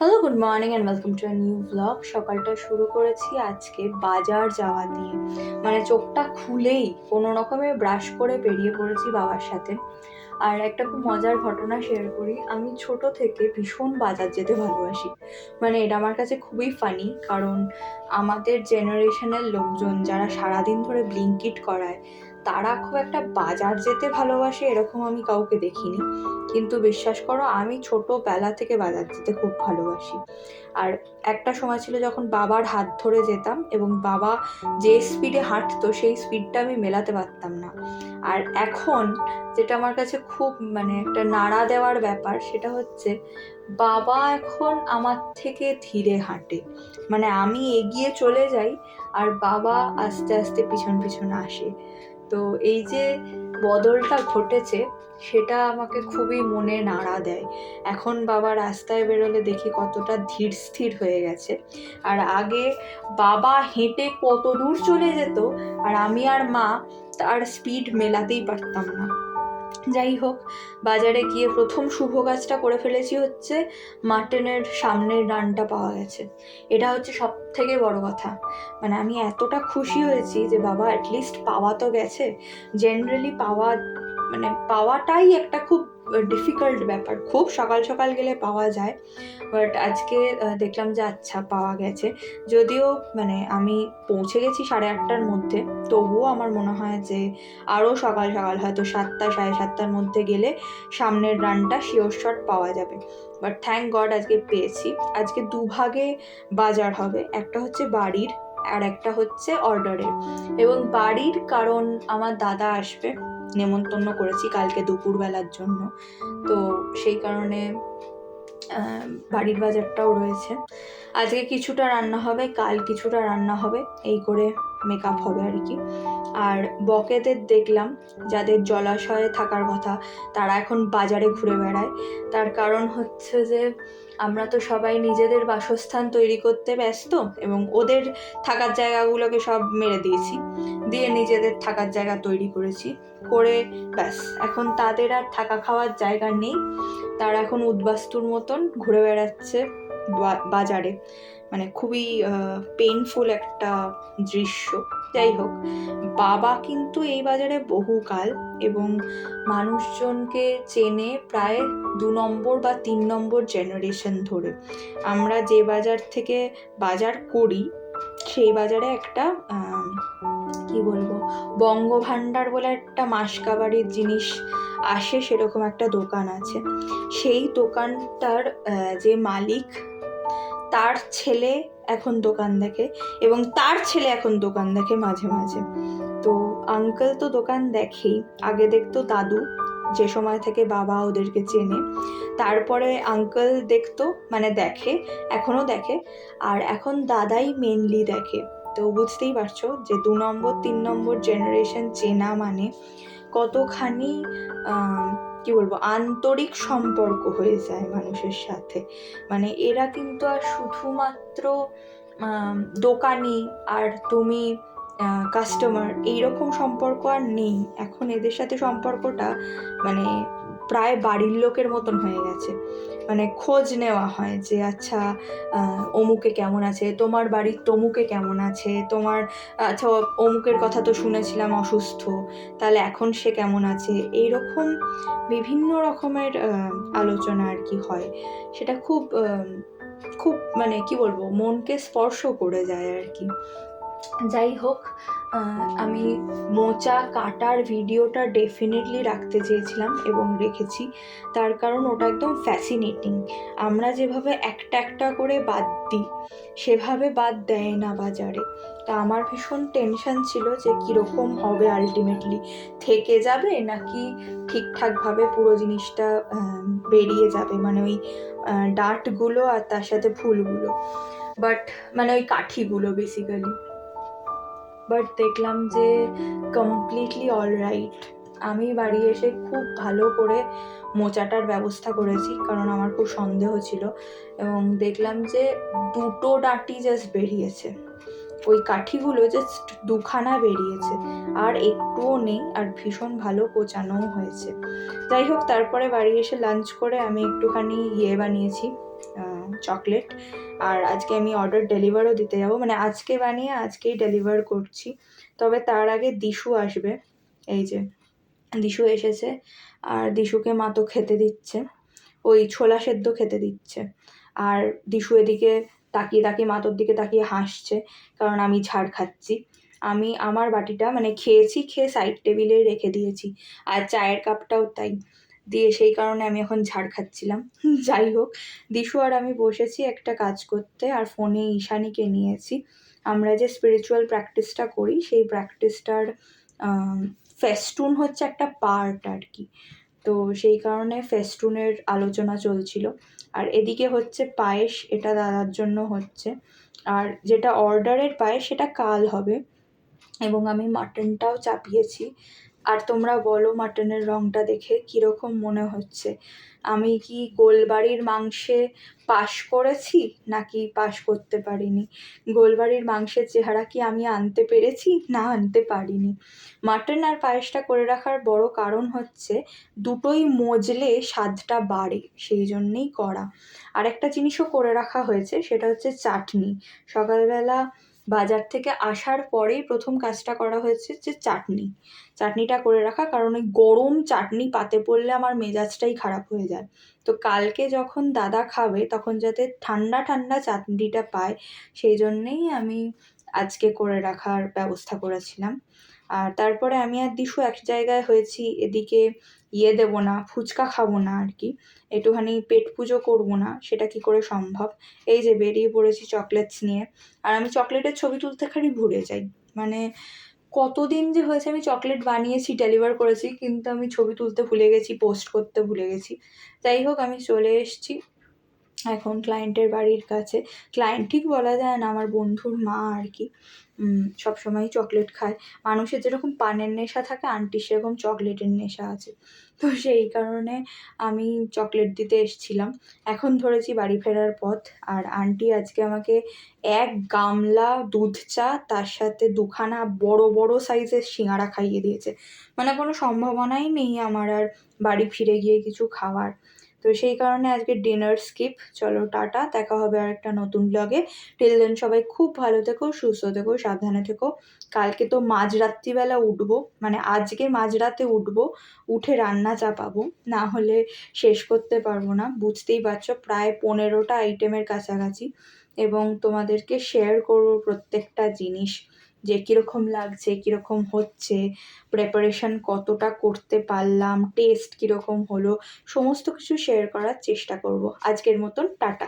Hello, good morning and welcome to a new blog. সকালটা শুরু করেছি আজকে বাজার যাওয়া দিয়ে। মানে চোখটা খুলেই কোনো রকমে ব্রাশ করে বেরিয়ে পড়েছি বাবার সাথে। আর একটা খুব মজার ঘটনা শেয়ার করি। আমি ছোট থেকে ভীষণ বাজার যেতে ভালোবাসি। মানে এটা আমার কাছে খুবই ফানি, কারণ আমাদের জেনারেশনের লোকজন যারা সারাদিন ধরে ব্লিঙ্কিট করায়, তারা খুব একটা বাজার যেতে ভালোবাসে এরকম আমি কাউকে দেখিনি। কিন্তু বিশ্বাস করো, আমি ছোটবেলা থেকে বাজার যেতে খুব ভালোবাসি। আর একটা সময় ছিল যখন বাবার হাত ধরে যেতাম, এবং বাবা যে স্পিডে হাঁটতো সেই স্পিডটা আমি মেলাতে পারতাম না। আর এখন যেটা আমার কাছে খুব একটা নাড়া দেওয়ার ব্যাপার, সেটা হচ্ছে বাবা এখন আমার থেকে ধীরে হাঁটে। মানে আমি এগিয়ে চলে যাই আর বাবা আস্তে আস্তে পিছন পিছন আসে। তো এই যে বদলটা ঘটেছে, সেটা আমাকে খুবই মনে নাড়া দেয়। এখন বাবা রাস্তায় বেরোলে দেখি কতটা ধীর স্থির হয়ে গেছে। আর আগে বাবা হেঁটে কত দূর চলে যেত, আর আমি আর মা তার স্পিড মেলাতেই পারতাম না। যাই হোক, বাজারে গিয়ে প্রথম শুভ কাজটা করে ফেলেছি হচ্ছে মাটনের সামনের রানটা পাওয়া গেছে। এটা হচ্ছে সব থেকে বড় কথা। মানে আমি এতটা খুশি হয়েছি যে বাবা অ্যাটলিস্ট পাওয়া তো গেছে। জেনারেলি পাওয়াটাই একটা খুব ডিফিকাল্ট ব্যাপার। খুব সকাল সকাল গেলে পাওয়া যায়, বাট আজকে দেখলাম যে আচ্ছা পাওয়া গেছে। যদিও আমি পৌঁছে গেছি 8:30টার মধ্যে, তবুও আমার মনে হয় যে আরও সকাল সকাল হয়তো 7টা 7:30টার মধ্যে গেলে সামনের রানটা শিওর শট পাওয়া যাবে। বাট থ্যাংক গড আজকে পেয়েছি। আজকে দুভাগে বাজার হবে, একটা হচ্ছে বাড়ির আর একটা হচ্ছে অর্ডারের। এবং বাড়ির কারণ আমার দাদা আসবে, নেমন্তন্ন করেছি কালকে দুপুরবেলার জন্য। তো সেই কারণে বাড়ির বাজারটাও রয়েছে। আজকে কিছুটা রান্না হবে, কাল কিছুটা রান্না হবে, এই করে মেকআপ হবে আর কি। আর বকেদের দেখলাম, যাদের জলাশয়ে থাকার কথা তারা এখন বাজারে ঘুরে বেড়ায়। তার কারণ হচ্ছে যে আমরা তো সবাই নিজেদের বাসস্থান তৈরি করতে ব্যস্ত, এবং ওদের থাকার জায়গাগুলোকে সব মেরে দিয়েছি, দিয়ে নিজেদের থাকার জায়গা তৈরি করেছি। করে ব্যাস, এখন তাদের আর থাকা খাওয়ার জায়গা নেই। তারা এখন উদ্বাস্তুর মতন ঘুরে বেড়াচ্ছে বাজারে। খুবই পেইনফুল একটা দৃশ্য। যাই হোক, বাবা কিন্তু এই বাজারে বহুকাল এবং মানুষজনকে চেনে প্রায় 2 নম্বর বা 3 নম্বর জেনারেশন ধরে। আমরা যে বাজার থেকে বাজার করি সেই বাজারে একটা কি বলবো, বঙ্গভাণ্ডার বলে একটা মাসকাবাড়ির জিনিস আসে, সেরকম একটা দোকান আছে। সেই দোকানটার যে মালিক, তার ছেলে এখন দোকান দেখে, এবং তার ছেলে এখন দোকান দেখে মাঝে মাঝে। তো আঙ্কেল তো দোকান দেখেই, আগে দেখতো দাদু, যে সময় থেকে বাবা ওদেরকে চেনে। তারপরে আঙ্কেল দেখতো, দেখে, এখনো দেখে। আর এখন দাদাই মেনলি দেখে। তো বুঝতেই পারছো যে 2 নম্বর 3 নম্বর জেনারেশন চেনা মানে কতখানি কি বলবো, আন্তরিক সম্পর্ক হয়ে যায় মানুষের সাথে। এরা কিন্তু আর শুধুমাত্র দোকানি আর তুমি কাস্টমার এইরকম সম্পর্ক আর নেই। এখন এদের সাথে সম্পর্কটা প্রায় বাড়ির লোকের মতন হয়ে গেছে। খোঁজ নেওয়া হয় যে আচ্ছা অমুকে কেমন আছে, তোমার বাড়ির তমুকে কেমন আছে, তোমার আচ্ছা অমুকের কথা তো শুনেছিলাম অসুস্থ, তাহলে এখন সে কেমন আছে, এইরকম বিভিন্ন রকমের আলোচনা আর কি হয়। সেটা খুব খুব কি বলবো, মনকে স্পর্শ করে যায় আর কি। যাই হোক, আমি মোচা কাটার ভিডিওটা ডেফিনেটলি রাখতে চেয়েছিলাম এবং রেখেছি। তার কারণ ওটা একদম ফ্যাসিনেটিং। আমরা যেভাবে একটা একটা করে বাদ দিই, সেভাবে বাদ দেয় না বাজারে। তা আমার ভীষণ টেনশন ছিল যে কীরকম হবে, আলটিমেটলি থেকে যাবে নাকি ঠিকঠাকভাবে পুরো জিনিসটা বেরিয়ে যাবে, ওই ডাঁটগুলো আর তার সাথে ফুলগুলো, বাট ওই কাঠিগুলো বেসিক্যালি। বাট দেখলাম যে কমপ্লিটলি অলরাইট। আমি বাড়ি এসে খুব ভালো করে মোচাটার ব্যবস্থা করেছি, কারণ আমার খুব সন্দেহ ছিল, এবং দেখলাম যে 2টো ডাঁটি জাস্ট বেরিয়েছে। ওই কাঠিগুলো জাস্ট 2খানা বেরিয়েছে, আর একটুও নেই, আর ভীষণ ভালো কোচানোও হয়েছে। যাই হোক, তারপরে বাড়ি এসে লাঞ্চ করে আমি একটুখানি বানিয়েছি, চকলেট। আর আজকে আমি অর্ডার ডেলিভারও দিতে যাবো, মানে আজকে বানিয়ে আজকেই ডেলিভার করছি। তবে তার আগে দিশু আসবে, এই যে দিশু এসেছে। আর দিশুকে মা তো খেতে দিচ্ছে, ওই ছোলা সেদ্ধ খেতে দিচ্ছে। আর দিশু এদিকে তাকিয়ে তাকিয়ে মাতোর দিকে তাকিয়ে হাসছে, কারণ আমি ঝাড় খাচ্ছি। আমি আমার বাটিটা মানে খেয়েছি, খেয়ে সাইড টেবিলে রেখে দিয়েছি, আর চায়ের কাপটাও তাই দিয়ে, সেই কারণে আমি এখন ঝাড় খাচ্ছিলাম। যাই হোক, দিশু আর আমি বসেছি একটা কাজ করতে, আর ফোনে ঈশানীকে নিয়েছি। আমরা যে স্পিরিচুয়াল প্র্যাকটিসটা করি সেই প্র্যাকটিসটার ফেস্টুন হচ্ছে একটা পার্ট আর কি। তো সেই কারণে ফেস্টুনের আলোচনা চলছিল। আর এদিকে হচ্ছে পায়েস, এটা দাদার জন্য হচ্ছে। আর যেটা অর্ডারের পায়েস সেটা কাল হবে, এবং আমি মাটনটাও চাপিয়েছি। আর তোমরা বলো মাটনের রঙটা দেখে কীরকম মনে হচ্ছে? আমি কি গোলবাড়ির মাংসে পাশ করেছি নাকি পাশ করতে পারিনি? গোলবাড়ির মাংসের চেহারা কি আমি আনতে পেরেছি না আনতে পারিনি? মাটন আর পায়েসটা করে রাখার বড় কারণ হচ্ছে দুটোই মজলে স্বাদটা বাড়ে, সেই জন্যেই করা। আর একটা জিনিসও করে রাখা হয়েছে, সেটা হচ্ছে চাটনি। সকালবেলা বাজার থেকে আসার পরেই প্রথম কাজটা করা হয়েছে যে চাটনিটা করে রাখা, কারণ ওই গরম চাটনি পাতে পড়লে আমার মেজাজটাই খারাপ হয়ে যায়। তো কালকে যখন দাদা খাবে তখন যাতে ঠান্ডা ঠান্ডা চাটনিটা পায়, সেই জন্যেই আমি আজকে করে রাখার ব্যবস্থা করেছিলাম। আর তারপরে আমি আর দিশু এক জায়গায় হয়েছি, এদিকে দেবো না, ফুচকা খাবো না আর কি, একটুখানি পেট পুজো করবো না, সেটা কি করে সম্ভব? এই যে বেরিয়ে পড়েছি চকলেটস নিয়ে। আর আমি চকলেটের ছবি তুলতে খালি ভুলে যাই, মানে কতদিন যে হয়েছে আমি চকলেট বানিয়েছি, ডেলিভার করেছি, কিন্তু আমি ছবি তুলতে ভুলে গেছি, পোস্ট করতে ভুলে গেছি। যাই হোক, আমি চলে এসেছি এখন ক্লায়েন্টের বাড়ির কাছে। ক্লায়েন্ট ঠিক বলা যায় না, আমার বন্ধুর মা আর কি। সবসময় চকলেট খায়। মানুষের যেরকম পানের নেশা থাকে, আন্টির সেরকম চকলেটের নেশা আছে। তো সেই কারণে আমি চকলেট দিতে এসেছিলাম। এখন ধরেছি বাড়ি ফেরার পথ। আর আন্টি আজকে আমাকে 1 গামলা দুধ চা, তার সাথে 2খানা বড় বড় সাইজের সিঙাড়া খাইয়ে দিয়েছে। মানে কোনো সম্ভাবনাই নেই আমার আর বাড়ি ফিরে গিয়ে কিছু খাওয়ার। তো সেই কারণে আজকে ডিনার স্কিপ। চলো টাটা, দেখা হবে আর একটা নতুন ব্লগে। টিল দেন সবাই খুব ভালো থেকো, সুস্থ থেকো, সাবধানে থেকো। কালকে তো মাঝরাত্রিবেলা উঠবো, মানে আজকে মাঝরাতে উঠবো, উঠে রান্না চাপাবো, না হলে শেষ করতে পারবো না। বুঝতেই পারছো প্রায় 15টা আইটেমের কাছাকাছি, এবং তোমাদেরকে শেয়ার করবো প্রত্যেকটা জিনিস, যে কীরকম লাগছে, কীরকম হচ্ছে, প্রেপারেশন কতটা করতে পারলাম, টেস্ট কীরকম হলো, সমস্ত কিছু শেয়ার করার চেষ্টা করব। আজকের মতন টাটা।